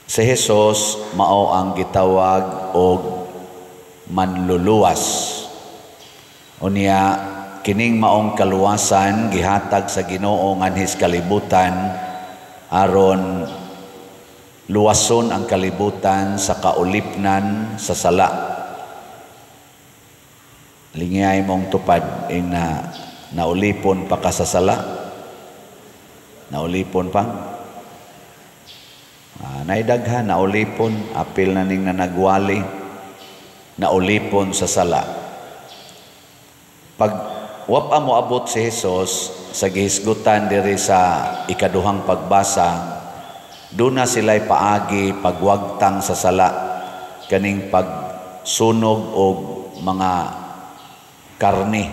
Si Jesus mao ang gitawag og manluluwas. Unya kining maong kaluwasan gihatag sa Ginoo nganhis kalibutan aron luwason ang kalibutan sa kaulipnan sa sala. Lingay mong tupad na naulipon pa ka sa sala. Naulipon pa. Naidaghan, naulipon, apil na ning nanagwali, naulipon sa sala. Pag wapa mo abot si Jesus sa gihisgutan diri sa ikaduhang pagbasa, doon na sila'y paagi pagwagtang sa sala, kaning pagsunog o mga karne,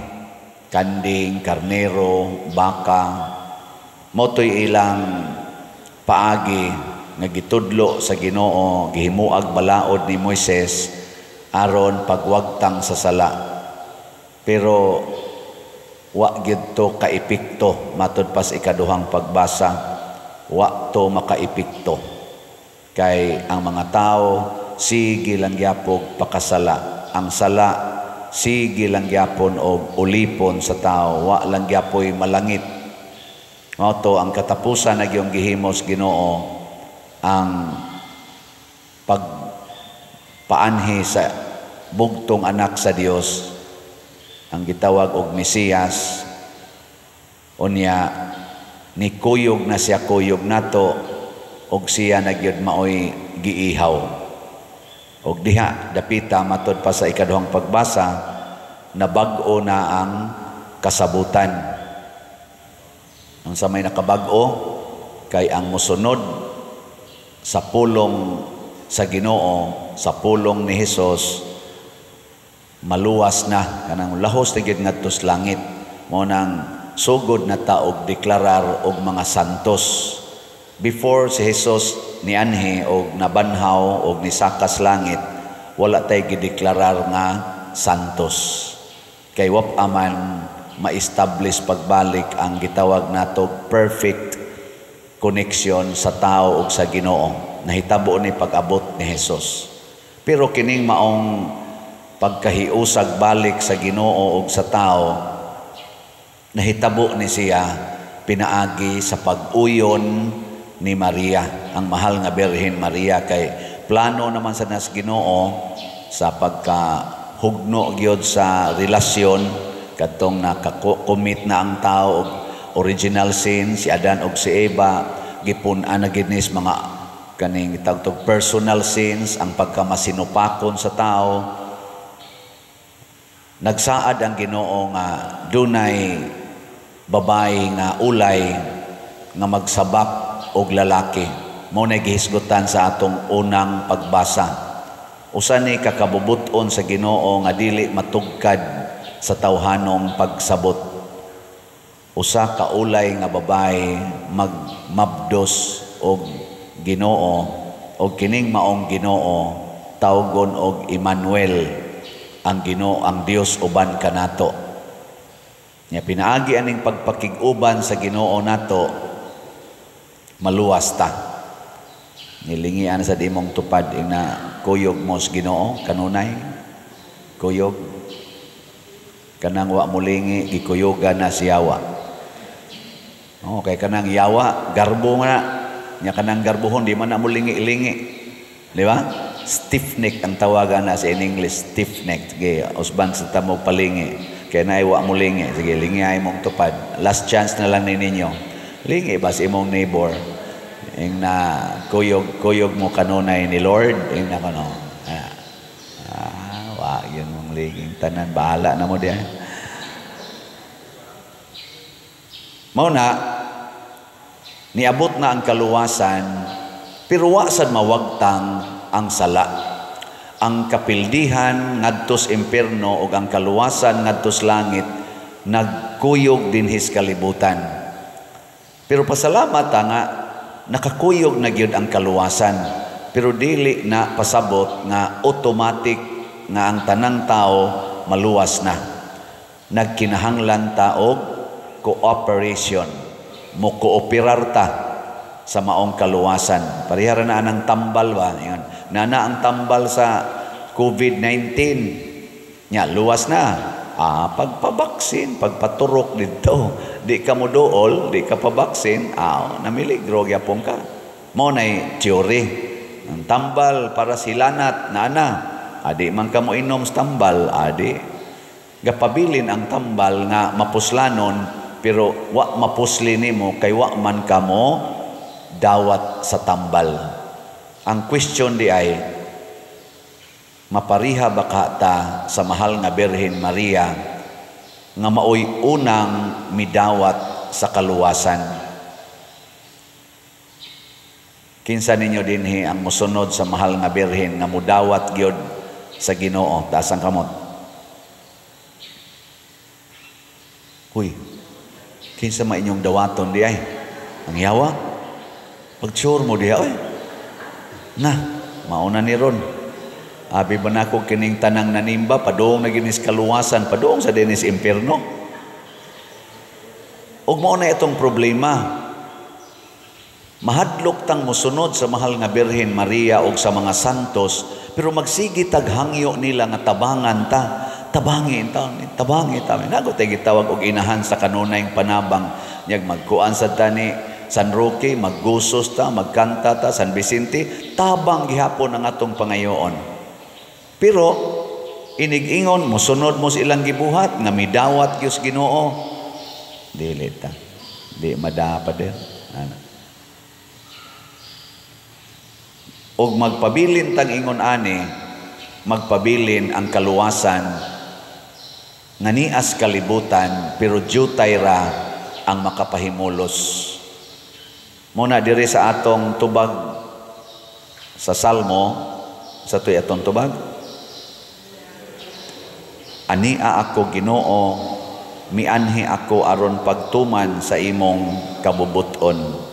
kanding, karnero, baka, motoy ilang paagi nga gitudlo sa Ginoo, gihimuag balaod ni Moises aron pagwagtang sa sala. Pero wa gyud to kaepekto matud pas ikaduhang pagbasa, wa to makaepekto kay ang mga tao sige lang gyapon pakasala. Ang sala sige lang gyapon og ulipon sa tao, wa lang gyapoy malangit. Moto ang katapusan na gyung gihimos Ginoo ang pagpaanhi sa bugtong anak sa Dios, ang gitawag og Mesiyas. Unya ni kuyog na siya, kuyog nato, og siya nagyud maoy giihaw. Og diha dapita matud pa sa ikaduhang pagbasa, nabag-o na ang kasabutan. Ang sa may nakabag-o kay ang mosunod sa pulong sa Ginoo, sa pulong ni Hesus, maluwas na kanang lahos tigid ngadto sa langit. Mo nang sugod na taog deklarar og mga santos. Before si Jesus ni anhi og nabanhaw og nisakas langit, wala tay gideklarar nga santos. Kay wap aman ma-establish pagbalik ang gitawag nato perfect connection sa tao ug sa Ginoo. Nahitabo ni pag-abot ni Jesus. Pero kining maong pagkahiusag balik sa Ginoo ug sa tao, nahitabo ni siya pinaagi sa pag-uyon ni Maria, ang mahal nga Birhen Maria. Kay plano naman sa nas Ginoo sa pagkahugno gyud sa relasyon kadtong nakakomit na ang tao og original sin, si Adan og si Eva, gipun-an na gid nis mga kaning tawag personal sins, ang pagkamasinupakon sa tao. Nagsaad ang Ginoo nga dunay babae nga ulay nga magsabak og lalaki. Mao na gihisgutan sa atong unang pagbasa. Usa ni kakabubuton sa Ginoo nga dili matugkad sa tawhanong pagsabot. Usa ka ulay nga babae magmabdos og Ginoo, og kining maong Ginoo tawgon og Emmanuel, ang Ginoo, ang Dios uban kanato. Nya pinaagi aning pagpakig-uban sa Ginoo nato, maluwas ta. Nilingian sa dimong tupad ina kuyog mo sa Ginoo kanunay, kuyog kanang wa mulingi gikuyogan na si Yawa. Kay kanang Yawa garbo nga nya kanang garbuhon di man na mulingi-lingi, di ba? Stiff neck ang tawagan na sa English, stiff neck. Sige, usban sa tamo palingi kay na wa mulingi. Sige, lingi ay mong tupad, last chance na lang ni ninyo, lingi ba sa imong neighbor ing na kuyog mo kanunay ni Lord ing na kano wa yun mong liging tanan, bahala na mo diyan. Mao na niabot na ang kaluwasan, pero wa sad mawagtang ang sala. Ang kapildihan ngadto sa impierno ug ang kaluwasan ngadto sa langit nagkuyog dinhis kalibutan. Pero pasalamat nga nakakuyog na gyud ang kaluwasan, pero dili na pasabot nga automatic nga ang tanang tao maluwas na. Nagkinahanglan ta og cooperation, mo kooperar ta sa maong kaluwasan. Parihara na ang tambal ba? Nana ang tambal sa COVID-19. Nya, luwas na. Pagpabaksin, pagpaturok dito, di ka mo dool, di ka pabaksin, namiligro gyapon ka. Mo nay teori. Ang tambal para silanat, nana. Adi man ka mo inom sa tambal, adi. Gapabilin ang tambal nga mapuslanon, pero wa mapusli nimo kay wa man ka mo dawat sa tambal. Ang question di ay, mapariha ba ka ta sa mahal nga Birhen Maria nga maoy unang midawat sa kaluwasan? Kinsa ninyo dinhi ang musunod sa mahal nga Birhen nga mudawat gyud sa Ginoo? Taas ang kamot. Huy, kinsa ma inyong dawaton di ay? Ang yawa? Pag-sure mo di ay? Na, mauna ni ron. Abi ba na ako kining tanang nanimba, padoong na ginis kaluwasan, padoong sa dinis impierno. Ug mao na itong problema. Mahadlok tang musunod sa mahal nga Birhen Maria ug sa mga santos, pero magsigi taghangyo nila nga tabangan ta. Tabangi ta. Nago tay gitawag og inahan sa kanunayng panabang. Nyag magkuan sa tani San Roque, maggusos ta, magkanta ta, San Vicente, tabang gihapon ang atong pangayoon. Pero inig-ingon mosunod mo sa ilang gibuhat nga midawat gyud Ginoo. Dili ta. Di madapa der. Og magpabilin tang ingon ani, magpabilin ang kaluwasan nga nias kalibutan pero jutay ra ang makapahimulos. Muna diri sa atong tubag sa Salmo, sa tuy atong tubag, ania ako Ginoo, mianhi ako aron pagtuman sa imong kabubuton.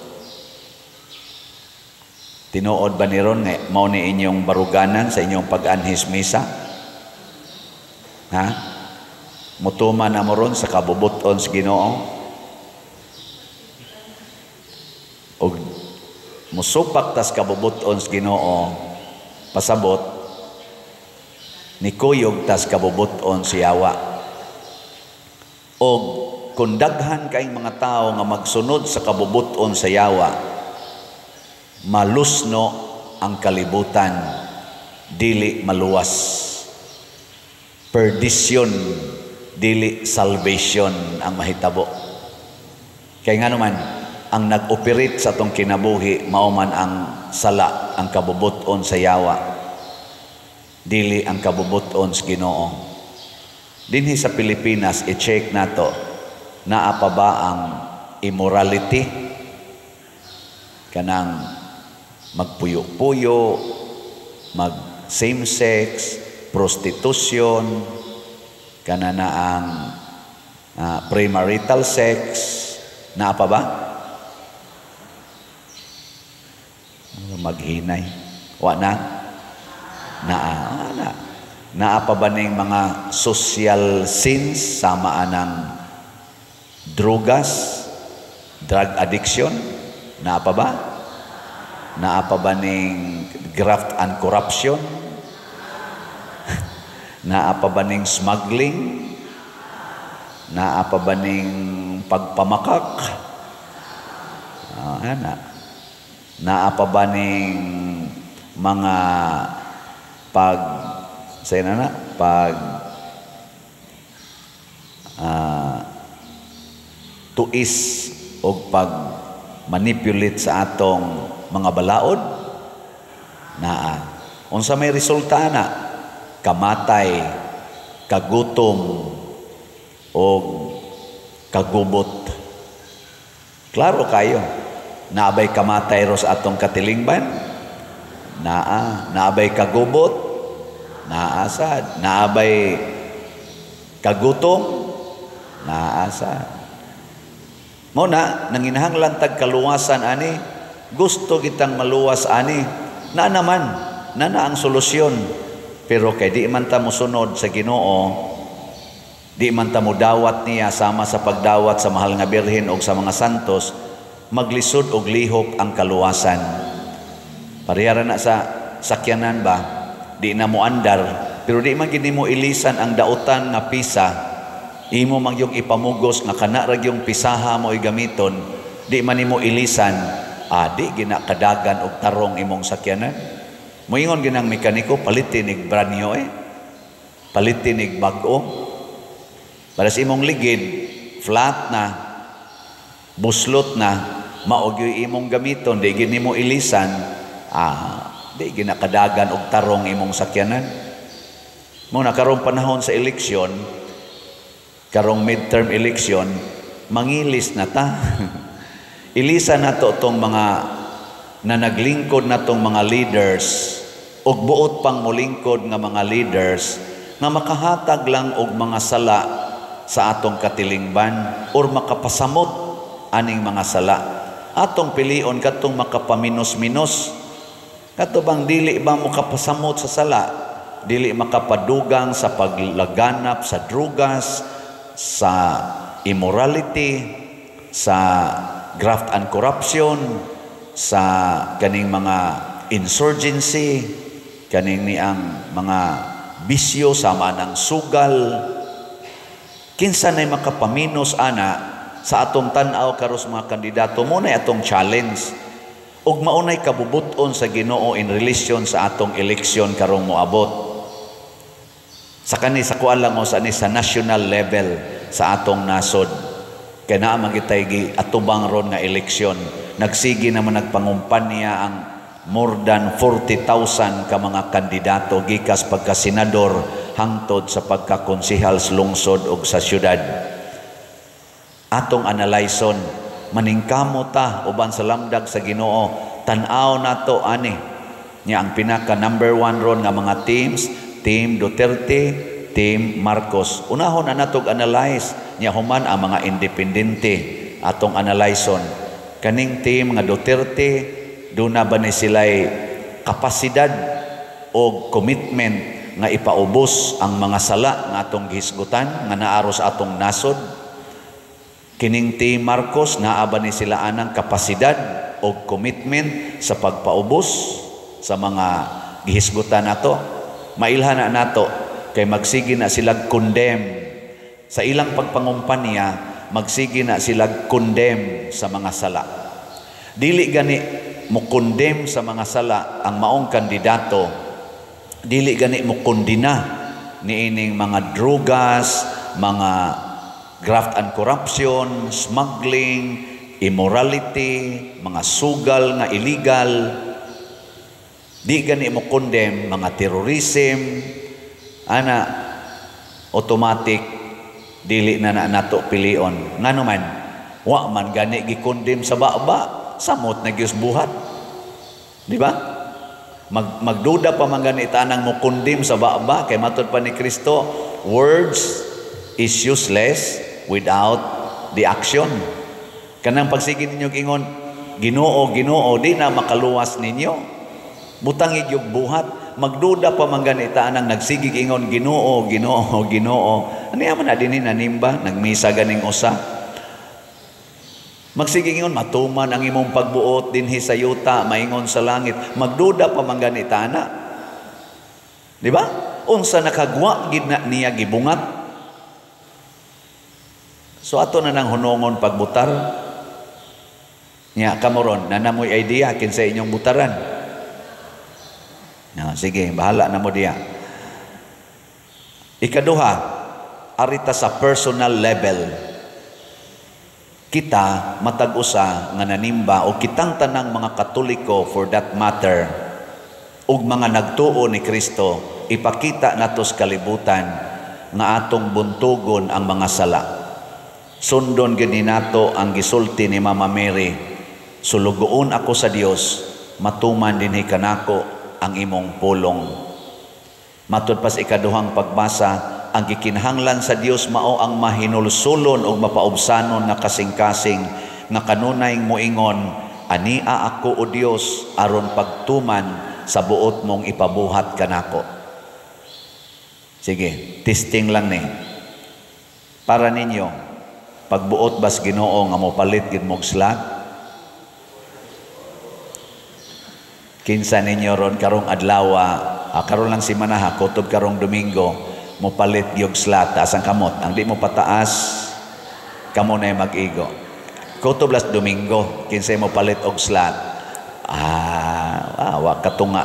Tinuod ba ni ron nga mao ni inyong baruganan sa inyong pag-anhis misa? Ha? Mutuman na mo ron sa kabubuton sa Ginoo? O musupak tas kabubuton sa Ginoo, pasabot, nikuyog tas kabubuton si Yawa. O kung daghan kaing mga tao nga magsunod sa kabubuton sa Yawa, malusno ang kalibutan, dili maluwas. Perdition, dili salvation ang mahitabo. Kaya nga naman, ang nag-operate sa tong kinabuhi, mauman ang sala, ang kabubuton sa Yawa, dili ang kabubuton sa Ginoo. Dinhi sa Pilipinas, i-check nato, naa pa ba ang immorality? Kanang magpuyo-puyo, mag same-sex, prostitution, kana na ang premarital sex, naa pa ba? Maghinay. Wa na? Naa pa ba ning mga social sins, sama anang drugas, drug addiction? Naa pa ba? Naa pa ba ning graft and corruption? Naa pa ba ning smuggling? Naa pa ba ning pagpamakak? Naa pa ba ning mga tuis o pag manipulate sa atong mga balaod? Naa. Unsa may resulta na? Kamatay, kagutom, o kagubot. Klaro kayo. Naabay kamatay ro sa atong katilingban? Naabay kagubot? Naasad. Naabay kagutom? Naasad. Muna, nanginahanglan tag kaluwasan ani, gusto kitang maluwas ani, na naman, na ang solusyon. Pero kay di man ta mosunod sa Ginoo, di man ta modawat niya sama sa pagdawat sa mahal nga Birhen o sa mga santos, maglisod og lihok ang kaluwasan. Parehara na sa sakyanan ba, di na mo andar, pero di man gid mo ilisan ang dautan nga pisa, imo man yung ipamugos nga kana ra yung pisaha mo igamiton, di man nimo ilisan, di ginakadagan og tarong imong sakyanan. Moingon ginang mekaniko, palitin ig brand new palitin ig bag-o. Para sa imong ligid, flat na, buslot na, maogyoy imong gamiton, di gini mo ilisan, di ginakadagan og tarong imong sakyanan. Muna karong panahon sa eleksyon, karong midterm election, mangilis na ta. Ilisan na to itong mga na naglingkod na itong mga leaders og buot pang mulingkod nga mga leaders nga makahatag lang og mga sala sa atong katilingban or makapasamot aning mga sala. Atong pilion katong makapaminos-minos. Katubang dili ba mo kapasamot sa sala? Dili makapadugang sa paglaganap sa drugas, sa immorality, sa graft and corruption, sa kaning mga insurgency, kaning niang mga bisyo sama ng sugal. Kinsa nay makapaminos ana sa atong tan-aw karos mga kandidato mo na atong challenge ug maunay kabubuton sa Ginoo in relation sa atong eleksyon karong moabot. Sa kani sa kuan lang o sa national level sa atong nasod. Kaya na magitay gi atubang ron nga eleksyon. Nagsigi naman nagpangumpanya ang more than 40,000 ka mga kandidato gikas pagka-senador hangtod sa pagka-konsehal sa lungsod o sa syudad. Atong analyson, maningkamo ta uban sa lamdag sa Ginoo, tan-aw nato ani niya ang pinaka number 1 ron nga mga teams, Team Duterte, Team Marcos. Unahon na natog analyze niya human ang mga independente atong analyson. Kaning team nga Duterte, doon na ba ni sila'y kapasidad o commitment nga ipaubos ang mga sala nga atong gihisgutan nga naaros atong nasod. Kining team Marcos, naa ba ni sila anang kapasidad o commitment sa pagpaubos sa mga gihisgutan nato? Mailhan na nato kay magsigi na sila condemn sa ilang pagpangumpanya, magsigi na sila condemn sa mga sala. Dili gani mo condemn sa mga sala ang maong kandidato, dili gani mo kondina niining mga drugas, mga graft and corruption, smuggling, immorality, mga sugal nga illegal. Di gani mo condemn mga terrorism, automatic dili na nato pilion. Ngano man, wa man gani gi-condemn sa baba, samot na gyud buhat. Di ba? Magduda pa man gani tanang mo condemn sa baba kay matud pa ni Kristo, words is useless without the action. Kanang pagsigi ninyo ingon, Ginoo, Ginoo, di na makaluwas ninyo. Butang igyog buhat, magduda pa man ganita nang nagsigig ingon Ginoo, Ginoo, Ginoo. Ano yaman na din nanimba, nagmisa ganing usa. Magsigig ingon matuman ang imong pagbuot dinhi sa yuta, maingon sa langit. Magduda pa man ganita na. Di ba? Unsa nakagwa gid na niya gibungat. So ato na nang hunongon pagbutar. Nya kamoron, nanamoy idea kinsa inyong butaran. No, sige, bahala na mo diya. Ikaduha, arita sa personal level. Kita matag-usa nga nanimba o kitang tanang mga Katoliko for that matter ug mga nagtuo ni Kristo, ipakita nato sa kalibutan nga atong buntugon ang mga sala. Sundon gid nato ang gisulti ni Mama Mary, sulugoon ako sa Dios, matuman dinhi kanako ang imong pulong. Matud pas ikaduhang pagbasa, ang gikinahanglan sa Dios mao ang mahinulsulon o mapaubsanon na kasing-kasing nga kanunay moingon, ania ako o Dios aron pagtuman sa buot mong ipabuhat kanako. Sige, testing lang ni. Para ninyo, pagbuot bas Ginoo nga mopalit gid mog slag, Kinsa ninyo ron karong adlaw, karon lang si manaha, kutob karong Domingo, mo palit gyud slat asang kamot. Ang di mo pataas, kamo na mag-igo. Kutob las Domingo, kinsa mo palit og slat. Wa katunga.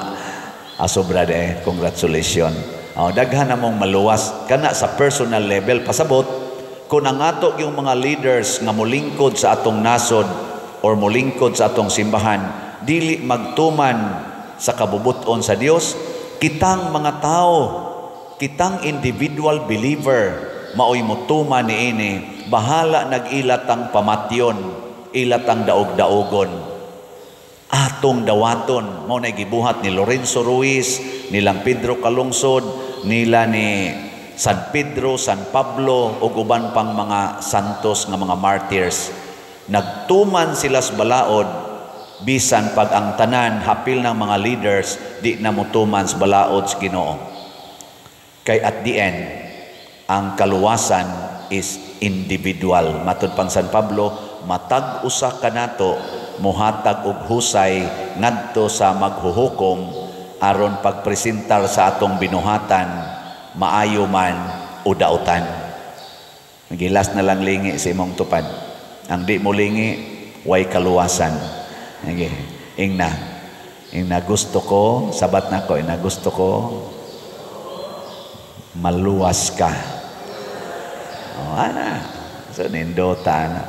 Sobra de, congratulations. Daghan na mong maluwas kana sa personal level pasabot kung ang ato yung mga leaders nga molingkod sa atong nasod or molingkod sa atong simbahan dili magtuman sa kabubuton sa Dios, kitang mga tao, kitang individual believer maoy motuman niini, bahala nag-ilat ang pamatyon, ilat ang daog-daogon, atong dawaton. Mao na gibuhat ni Lorenzo Ruiz, nilang Pedro Calungsod, nila ni San Pedro, San Pablo ug uban pang mga santos nga mga martyrs. Nagtuman sila sa balaod bisan pag ang tanan hapil ng mga leaders di na motuman sa balaod sa Ginoo. Kay at the end, ang kaluwasan is individual. Matud pang San Pablo, matag usa kanato muhatag og husay ngadto sa maghuhukom aron pagpresentar sa atong binuhatan maayo man o dautan. Gilas na lang lingi sa imong tupad. Ang di mo lingi way kaluwasan. Ingna gusto ko, sabat na ko, gusto ko maluwas ka. Ana. So nindota na.